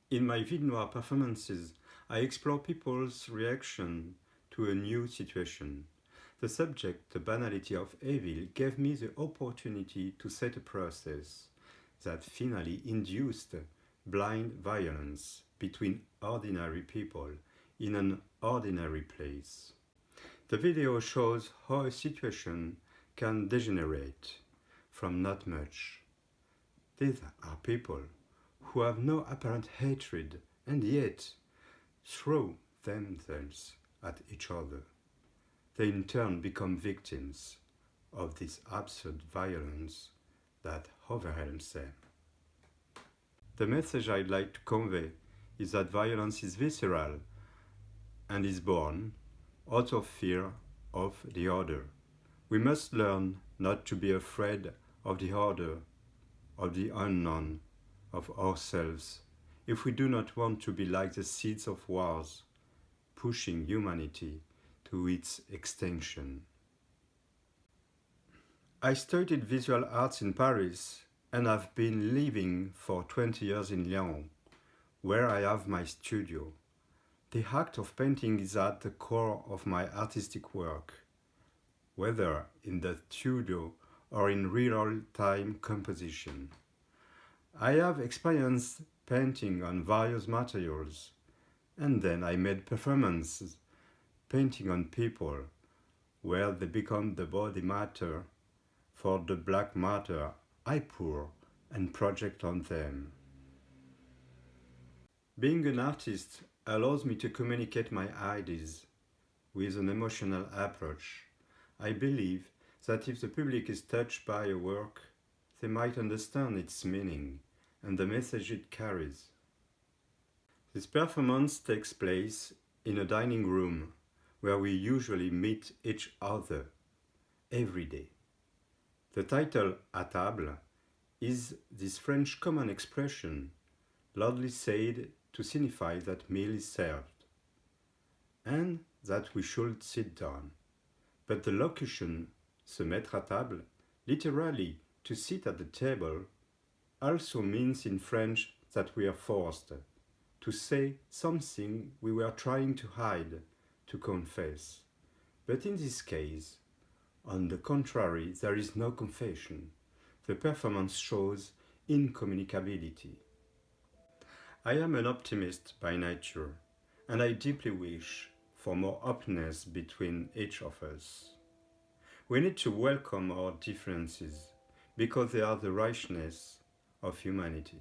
In my Ville Noire performances, I explore people's reaction to a new situation. The subject, the banality of evil, gave me the opportunity to set a process that finally induced blind violence between ordinary people in an ordinary place. The video shows how a situation can degenerate from not much. These are people who have no apparent hatred and yet throw themselves at each other. They in turn become victims of this absurd violence that overwhelms them. The message I'd like to convey is that violence is visceral and is born out of fear of the other. We must learn not to be afraid of the other, of the unknown, of ourselves, if we do not want to be like the seeds of wars, pushing humanity to its extinction. I studied visual arts in Paris and have been living for 20 years in Lyon, where I have my studio. The act of painting is at the core of my artistic work, whether in the studio or in real-time composition. I have experienced painting on various materials, and then I made performances painting on people, where they become the body matter for the black matter I pour and project on them. Being an artist allows me to communicate my ideas with an emotional approach. I believe that if the public is touched by a work, they might understand its meaning and the message it carries. This performance takes place in a dining room where we usually meet each other every day. The title "à table" is this French common expression, loudly said to signify that meal is served and that we should sit down. But the locution "se mettre à table," literally to sit at the table, also means in French that we are forced to say something we were trying to hide, to confess. But in this case, on the contrary, there is no confession. The performance shows incommunicability. I am an optimist by nature, and I deeply wish for more openness between each of us. We need to welcome our differences because they are the richness of humanity.